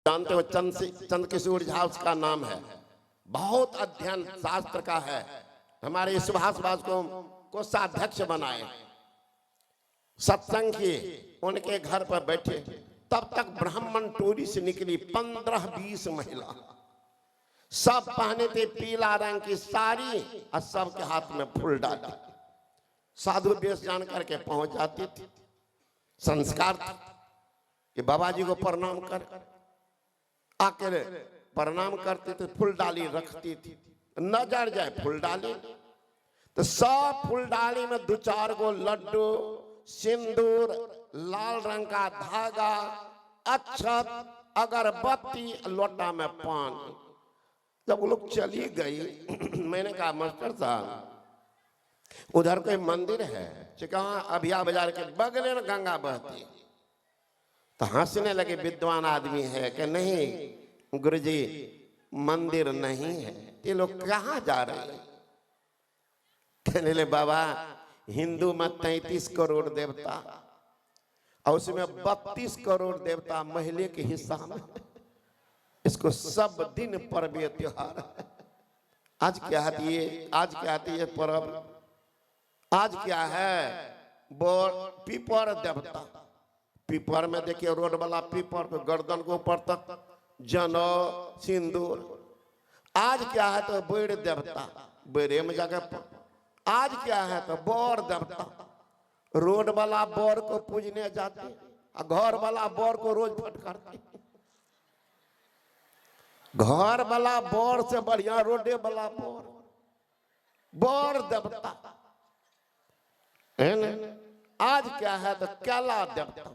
जानते हो चंद किशोर झा उसका नाम है। बहुत अध्ययन शास्त्र का है। हमारे सुभाष बाबू को कोषाध्यक्ष बनाए, सत्संग किए, उनके घर पर बैठे। तब तक ब्राह्मण टोली से निकली 15-20 महिला, सब पहने थे पीला रंग की साड़ी और सबके हाथ में फूल डाले। साधु वेश जान करके पहुंच जाती थी। संस्कार था कि बाबा जी को प्रणाम कर, आकर प्रणाम करते थे, फूल डाली रखती थी, नजर जाए फूल डाली तो सब फूल डाली में 2-4 गो लड्डू, सिंदूर, लाल रंग का धागा, अक्षत, अगरबत्ती, लोटा में पानी। जब वो लोग चली गई मैंने कहा मास्टर साहब उधर कोई मंदिर है? कहा अभिया बाजार के बगल में गंगा बहती। तो हंसने लगे, विद्वान आदमी है कि नहीं गुरुजी मंदिर नहीं है। ये लोग कहाँ जा रहे हैं? कहने ले बाबा हिंदू में 33 करोड़ देवता और उसमें 32 करोड़ देवता महिले के हिस्सा में, इसको सब दिन पर्व त्योहार। आज क्या है ये? आज क्या है ये पर्व? आज क्या है? पीपर देवता। पीपर में देखिए रोड वाला पीपर पे गर्दन को ऊपर तक जनो सिंदूर। आज क्या है? तो बैर देवता, बैरे में जाकर। आज क्या है? तो बोर देवता। रोड वाला बोर को पूजने जाते और घर वाला बोर को रोज फटकारते। घर वाला बोर से बढ़िया रोडे वाला बोर, बोर देवता है ना। आज क्या है? तो केला देवता।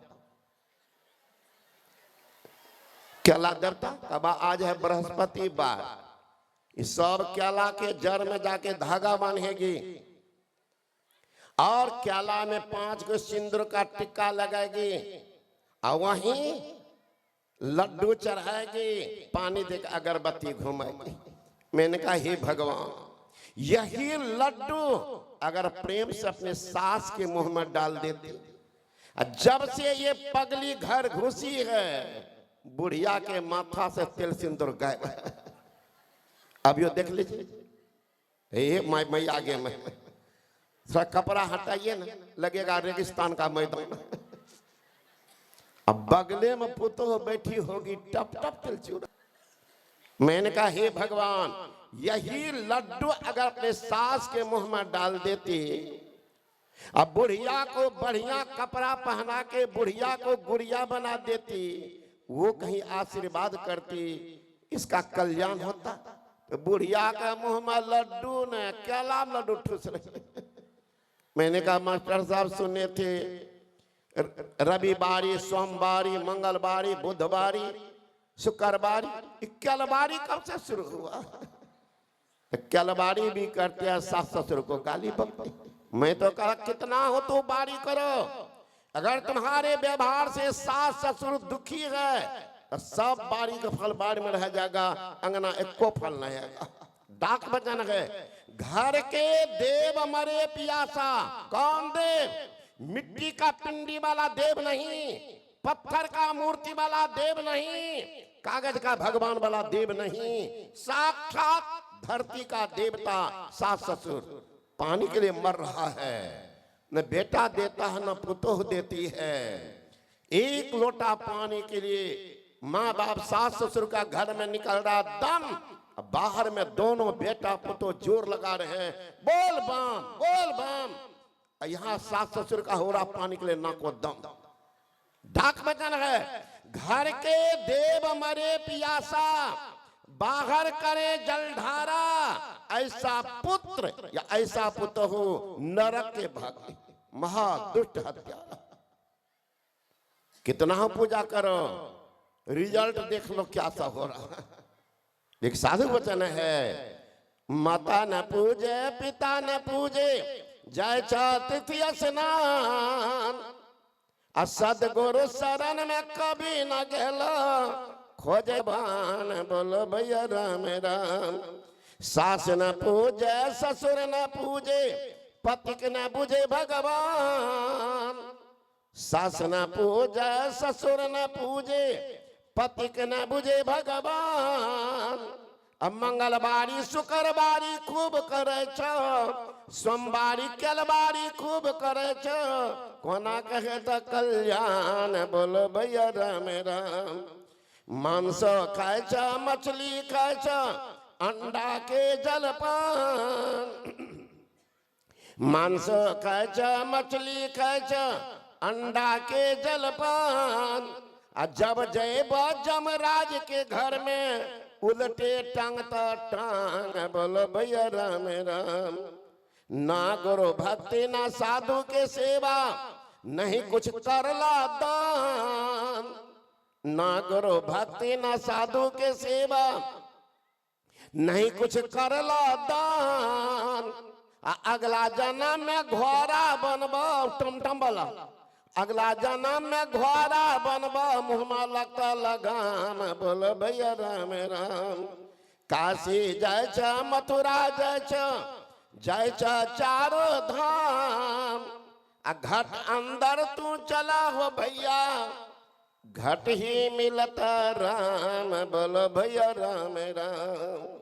केला देवता कब? आज है बृहस्पतिवार। इस सब केला के जड़ में जाके धागा बांधेगी और केला में 5 गो सिंदूर का टिक्का लगाएगी और वहीं लड्डू चढ़ाएगी, पानी देकर अगरबत्ती घुमाएगी। मैंने कहा हे भगवान, यही लड्डू अगर प्रेम से अपने सास के मुंह में डाल देती, जब से ये पगली घर घुसी है बुढ़िया के माथा से तिल सिंदूर गायब। अब यो देख लीजिए, मैं आगे में थोड़ा कपड़ा हटाइए ना, लगेगा रेगिस्तान का मैदान। अब बगले में पुतो बैठी होगी, टप टप तिल चूड़ा। मैंने कहा हे भगवान, यही लड्डू अगर अपने सास के मुंह में डाल देती, अब बुढ़िया को बढ़िया कपड़ा पहना के बुढ़िया को गुड़िया बना देती, वो कहीं आशीर्वाद करती, इसका कल्याण होता। तो बुढ़िया के मुंह में लड्डू ने केला लड्डू ठूस रहे। मैंने कहा मास्टर साहब सुने थे रविवारी, सोमवारी, मंगलवारी, बुधवारी, शुक्रवारी, कलवारी कब से शुरू हुआ? कलवारी भी करते हैं, सास ससुर को गाली बकते। मैं तो कहा कितना हो तो बारी करो, अगर तुम्हारे व्यवहार से सास ससुर दुखी है तो सब बारी का फल बारी में रह जाएगा, अंगना एको फल नहीं आएगा। डाक बचन है, घर के देव मरे पियासा। कौन देव? मिट्टी का पिंडी वाला देव नहीं, पत्थर का मूर्ति वाला देव नहीं, कागज का भगवान वाला देव नहीं, साक्षात धरती का देवता सास ससुर पानी के लिए मर रहा है। न बेटा देता है न पुतोह देती है। एक लोटा पानी के लिए माँ बाप सास ससुर का घर में निकल रहा दम, बाहर में दोनों बेटा पुतो जोर लगा रहे हैं, बोल बम बोल बम। यहाँ सास ससुर का हो रहा पानी के लिए ना को दम। डाक बचन है, घर के देव मरे पियासा, बाहर करे जलधारा, ऐसा पुत्र या ऐसा पुत्र हो नरक के भागी, महादुष्ट हत्यारा। कितना हो पूजा करो, रिजल्ट देख लो क्या सा हो रहा है। एक साधु वचन है, माता न पूजे पिता न पूजे, जय तिथि स्नान, सदगुरु शरण में कभी न गेलो, खोजे भान बोलो भैया राम राम। सास न पूजे ससुर न पूजे, पति न पूजे भगवान। सास न पूजे ससुर न पूजे, पति के न बुझे भगवान। अब मंगलवारी शुक्रवारी खूब करे छो, सोमवारी केलवारी खूब करे छो, कोना कहे तो कल्याण। बोलो भैया राम राम। मांस खाए छ, मछली खाए छ, अंडा के जलपान। मांस खाए छ, मछली खाए छ, अंडा के जलपान। जब जयब जमराज के घर में, उलटे टांग तो टांग। बोलो भैया राम राम। ना गुरु भक्ति ना साधु के सेवा, नहीं कुछ करला दान। ना गुरु भक्ति ना साधु के सेवा, नहीं कुछ करला दान। अगला जन्म में घोड़ा बनबा, टमटम वाला। अगला जन्म में घोड़ा बनबा, मुँह में लगता लगाम। बोलो भैया राम राम। काशी जाय छ, मथुरा जाय छ, जाय छ चारो धाम। घट अंदर तू चला हो भैया, घट ही मिलता राम। बोलो भैया राम राम।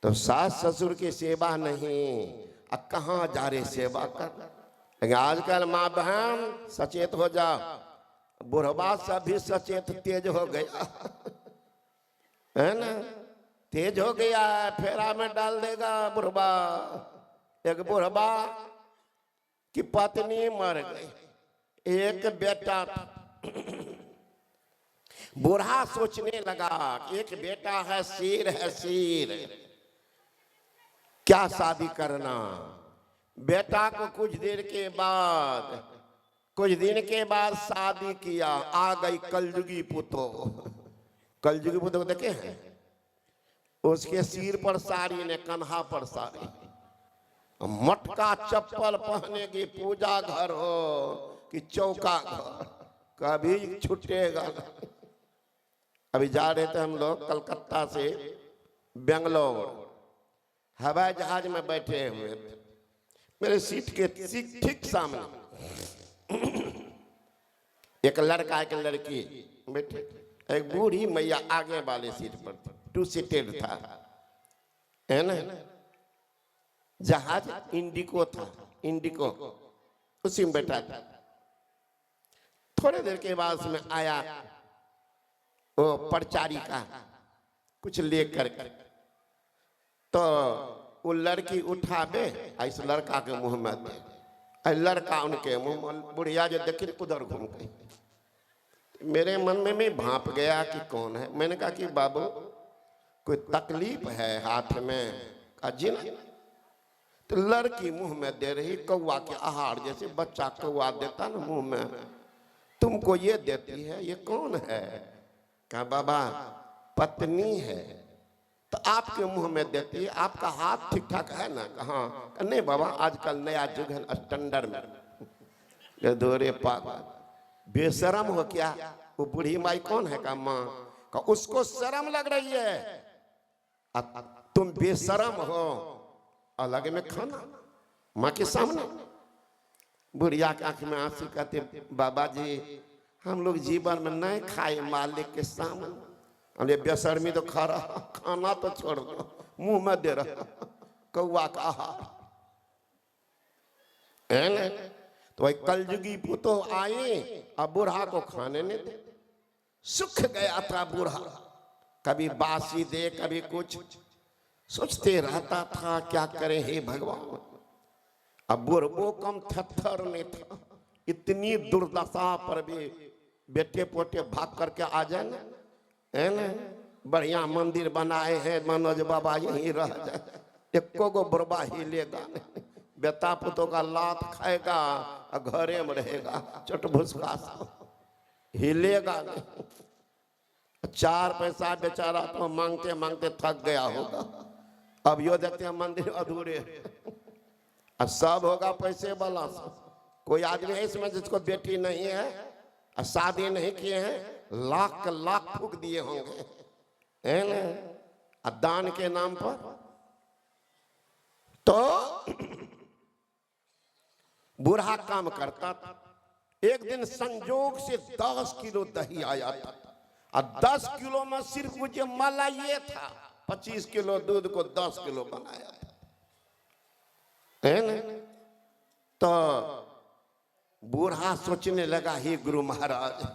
तो सास ससुर की सेवा नहीं, अब कहाँ जा रहे सेवा कर। आजकल माँ बहन सचेत हो जा, बुढ़वा सभी सचेत तेज हो गया है ना, तेज हो गया है, फेरा में डाल देगा बुढ़वा। एक बुढ़वा की पत्नी मर गई, एक बेटा था। बूढ़ा सोचने लगा एक बेटा है, शेर है शेर, क्या शादी करना। बेटा को कुछ दिन के बाद शादी किया। आ गई कलयुगी पुतो। कलयुगी पुतो को देखे हैं, उसके सिर पर साड़ी ने कन्हा पर साड़ी, मटका चप्पल पहनेगी। पूजा घर हो कि चौका घर, कभी छूटेगा। अभी जा रहे थे हम लोग कलकत्ता से बेंगलोर, हवाई जहाज में बैठे हुए थे। मेरे सीट के ठीक सामने एक लड़का एक लड़की बैठे, एक बूढ़ी मैया आगे वाले सीट पर, 2 सीटेड था, है ना। जहाज इंडिको था, इंडिको, उसी में बैठा था। थोड़ी देर के बाद उसमें आया वो परिचारिका कुछ लेकर, तो वो लड़की उठावे, इस लड़का के मुंह में दे। लड़का उनके मुंह में, बुढ़िया जो देखी उधर घूम गई। मेरे मन में मैं भाप गया कि कौन है। मैंने कहा कि बाबू कोई तकलीफ है हाथ में? कहा जी ना। तो लड़की मुंह में दे रही, कौवा के आहार जैसे बच्चा कौवा देता ना मुंह में, तुमको ये देती है, ये कौन है? कहा बाबा पत्नी है। तो आपके मुंह में देती है, आपका हाथ ठीक ठाक है ना? हाँ। नहीं बाबा आजकल नया युग है, स्टैंडर्ड में दोरे पागल बेशरम हो क्या? वो बूढ़ी माई कौन है? का माँ। का उसको शर्म लग रही है, तुम बेशरम हो, अलग में खाना माँ के सामने। बुढ़िया के आंख में आंसू, कहते बाबा जी हम लोग जीवन में नहीं खाए मालिक के सामने। हमने बेशर्मी तो खा रहा, खाना तो छोड़ दो, मुंह में दे रहा कौवा का आहार, है ना। तो वही कलयुगी पुतो आए, अब बूढ़ा को खाने नहीं दे। सुख गया था बूढ़ा, कभी बासी दे कभी कुछ, सोचते रहता था क्या करे हे भगवान। अब बुढ़बो कम थत्थर नहीं था, इतनी दुर्दशा पर भी बेटे पोटे भाग करके आ जाए ना, है ना। बढ़िया मंदिर बनाए हैं, मनोज बाबा यहीं रह जाए, एको गो बुढ़बा हिलेगा नहीं, बेटा पुतो का लात खाएगा और घरे में रहेगा चटभुसका, हिलेगा नहीं। 4 पैसा बेचारा तो मांगते मांगते थक गया होगा। अब यो देखते हैं मंदिर अधूरे, और सब होगा पैसे वाला। कोई आदमी है इसमें जिसको बेटी नहीं है और शादी नहीं किए हैं, लाख लाख फूक दिए होंगे, है ना, दान के नाम पर। तो बूढ़ा काम करता था। एक दिन संजोग से 10 किलो दही आया था। और 10 किलो में सिर्फ मुझे मलाई था, 25 किलो दूध को 10 किलो बनाया है ना। तो बूढ़ा सोचने लगा, हे गुरु महाराज,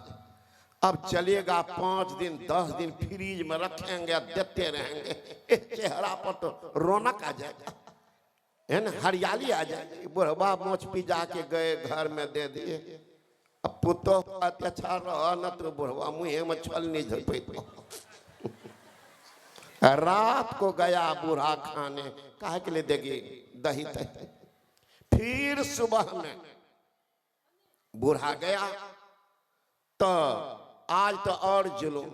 अब चलेगा 5 दिन 10 दिन फ्रीज में रखेंगे, देते रहेंगे, चेहरा पर तो रौनक आ जाएगा, है ना, हरियाली आ जाएगी। बुढ़वा मोच पी जाके गए, घर में दे दिए। अब पुतो अत्याचार रहा न तो बुढ़वा मुँह में छल नहीं झपे। रात को गया बूढ़ा खाने, काहे के लिए देगी दही तही। फिर सुबह में बूढ़ा गया तो आज तो और जुलूम,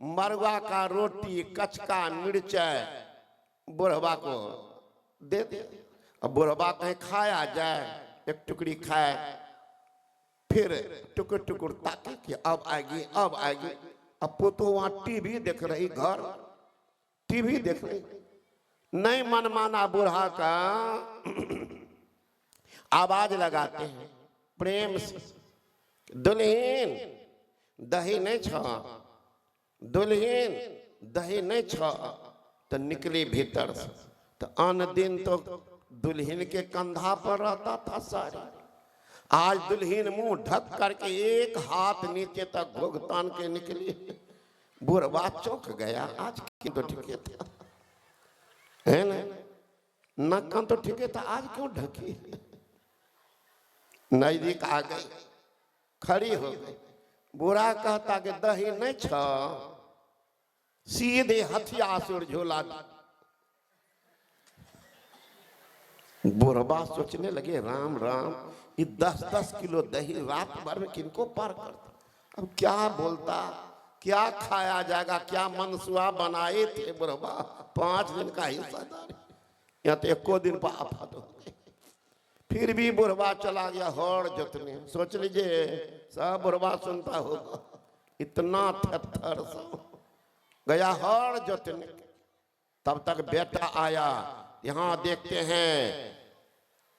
मरवा का रोटी कचका मिर्चाई बुढ़वा को दे दे। अब बुढ़वा कहीं खाया जाए, एक टुकड़ी खाए, फिर टुकुर टुकुर ताके कि अब आएगी अब आएगी। अब पुतो वहां टीवी देख रही, घर टीवी देख रही, नहीं मन माना बूढ़ा का। आवाज लगाते हैं प्रेम से, दुल्हन दही नहीं छा, दुल्हन दही नहीं छा। तो निकली भीतर से, तो अन दिन तो दुल्हन के कंधा पर रहता था सारी। आज दुल्हन मुंह ढक करके एक हाथ नीचे तक भुगतान के निकली। बुढ़वा चौंक गया, आज की तो ठीक था, है ना, नक्कन तो ठीक था, आज क्यों ढकी। नजदीक आ गई, खड़ी हो गई। बुढ़ा कहता कि दही नहीं छा, सीधे हथिया सुर झोला। बुढ़वा सोचने लगे, राम राम, ये 10-10 किलो दही रात भर में किनको पार करता। अब क्या बोलता, क्या खाया जाएगा, क्या मनसुआ बनाए थे बुढ़वा, 5 दिन का हिस्सादार, या तो एको दिन पर आफत हो गई। फिर भी बुढ़वा चला गया हौड़ जोतने। सोच लीजिए सब बुढ़वा सुनता होगा, इतना थर सा गया हौड़ जोतने। तब तक बेटा आया। यहाँ देखते हैं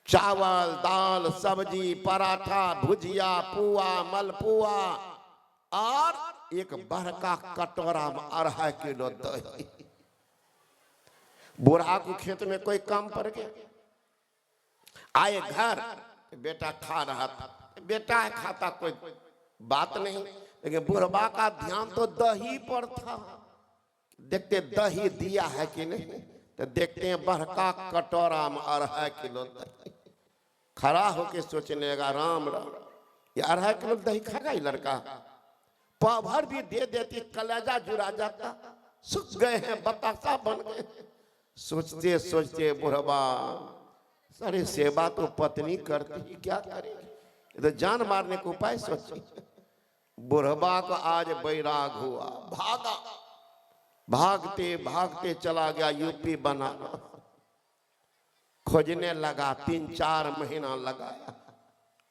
चावल दाल सब्जी पराठा भुजिया पुआ मलपुआ और एक बड़का कटोरा में 2.5 किलो दही। बूढ़ा को खेत में कोई काम पड़ गया, आए घर, बेटा खा रहा था। बेटा है खाता कोई बात नहीं, लेकिन बुढ़वा का ध्यान तो दही पर था। देखते दही दिया है कि नहीं, तो देखते हैं बड़का कटोरा में 2.5 किलो दही। खड़ा होके सोचने लगा, राम राम, ये 2.5 किलो दही खाएगा ये लड़का। पाभर भी दे देती, कलेजा जुड़ा जाता, सूख गए हैं, बतासा बन गए। सोचते सोचते बुढ़वा, सारी सेवा तो पत्नी करती, क्या करेगी, ये तो जान मारने को उपाय सोची। बुढ़वा को आज बैराग हुआ, भागा, भागते भागते चला गया यूपी बनारस। खोजने लगा, 3-4 महीना लगाया।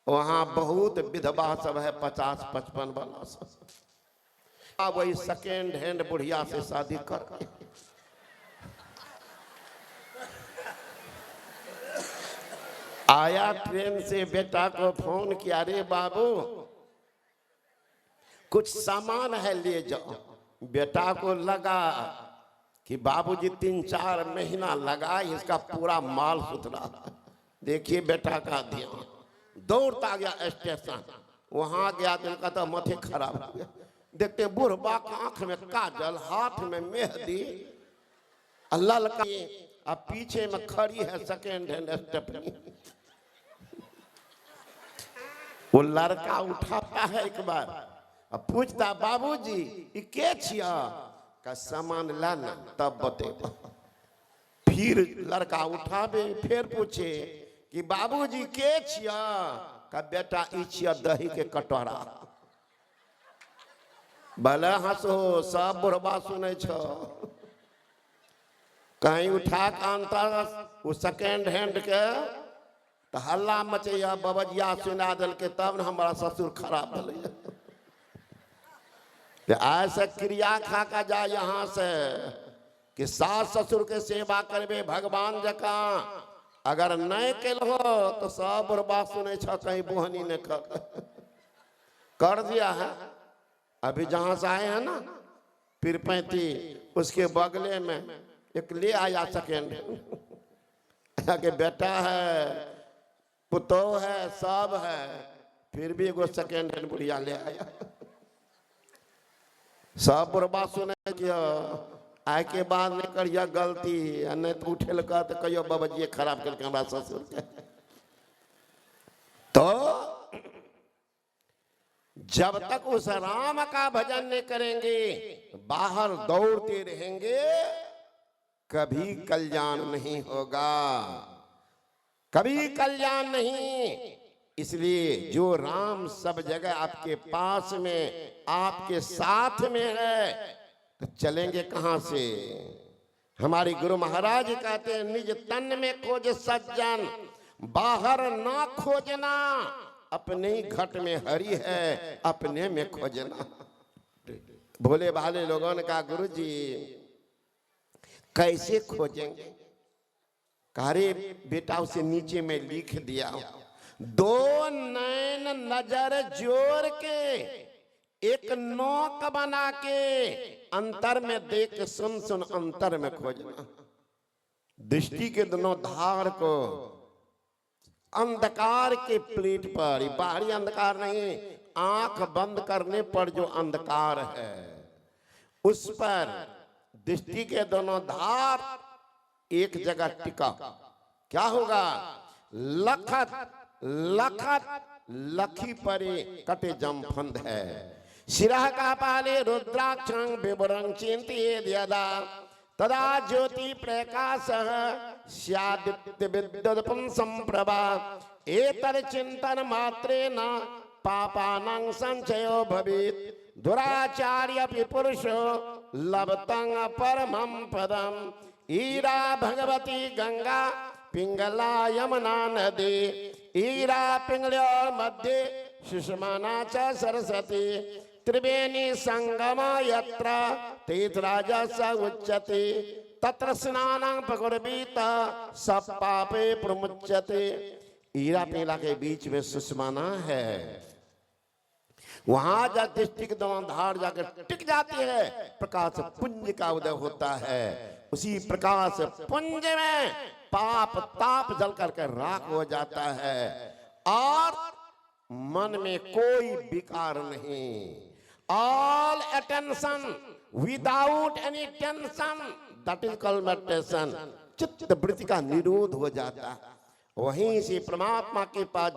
वहां बहुत विधवा सब है, 50-55 बरस। वही सेकेंड हैंड बुढ़िया से शादी कर आया। ट्रेन से बेटा को फोन किया, रे बाबू कुछ सामान है ले जाओ। बेटा को लगा कि बाबूजी 3-4 महीना लगा, इसका पूरा माल सुथरा। देखिए बेटा का ध्यान, दौड़ता गया स्टेशन। वहां गया तो उनका तो माथे खराब हो गया। देखते बुढ़बा का आंख में काजल, हाथ में मेहंदी, अल्लाह का, अब पीछे में खड़ी है सेकेंड हैंड स्टेपनी। वो लड़का उठाता है एक बार, अब पूछता, बाबूजी ये के छिया, का सामान लाना तब बतेबा। फिर लड़का उठावे, फिर पूछे कि बाबूजी के छिया, का बेटा ई छिया दही के कटोरा। भले हंसो, सब बुढ़बा सुने छो। कहीं उठा के अंतर वो सेकेंड हैंड के तो हल्ला मचैया, बबजिया सुना दिल के, तब न हमारा ससुर खराब भले। ऐसे क्रिया खा का जा यहाँ से कि सास ससुर के सेवा करबे भगवान जका। अगर नहीं कल हो तो सब बुढ़बा सुने छ, कहीं बोहनी ने कर दिया है। अभी जहां से आए हैं ना पीरपैंती, उसके बगले में एक ले आया सेकेंड के बेटा है, पुतो है, सब है, फिर भी एगो सेकेंड हैंड बुढ़िया ले आया। सब बुढ़बा सुने कि आय के बाद नहीं करिया गलती, नहीं तो उठे का तो कहियो बाबा जी खराब करके हमारा ससुर के। तो जब तक उस राम का भजन नहीं करेंगे, बाहर दौड़ते रहेंगे, कभी कल्याण नहीं होगा, कभी कल्याण नहीं। इसलिए जो राम सब जगह आपके पास में, आपके साथ में है, तो चलेंगे कहां से? हमारे गुरु महाराज कहते हैं, निज तन में खोज सज्जन, बाहर ना खोजना, अपने ही घट में हरि है, अपने में खोजना। भोले भाले लोगों ने कहा, गुरु जी कैसे खोजेंगे? कारे बेटा उसे नीचे में लिख दिया, दो नैन नजर जोड़ के, एक नोक बना के, अंतर में देख सुन सुन अंतर में खोजना। दृष्टि के दोनों धार को अंधकार के प्लेट पर, बाहरी अंधकार नहीं, आंख बंद करने पर जो अंधकार है उस पर दृष्टि के दोनों धार एक जगह टिका, क्या होगा? लखत लखत लखी परे कटे जम फंद है, शिरः का पाले रुद्राक्षं विवरं चिंतियेद् यदा, तदा ज्योति प्रकाशः स्यादित्य विद्युदपं संप्रभा, एतद् चिंतन मात्रेण पापानां संचयो भवेत्, दुराचार्यपि पुरुषो लभतं परमं पदम्, ईरा भगवती गंगा पिंगला यमुना नदी, ईरा पिंगलोर मध्य सुषमाना च सरस्वती, त्रिवेणी संगम यत्र तीर्थराज स उच्यते, तत्र स्नानं प्रकुर्वीत सब पापे प्रमुच्यते। ईरा पिंगला के बीच में सुषमाना है, वहां जब दृष्टि के दोनों धार जाकर टिक जाती है, प्रकाश पुंज का उदय होता है। उसी प्रकाश पुंज में पाप ताप जल करके राख हो जाता है, और मन में कोई विकार नहीं। All attention without any tension, that is called meditation. चित्त वृत्ति का निरोध हो जाता है, वहीं से परमात्मा के पास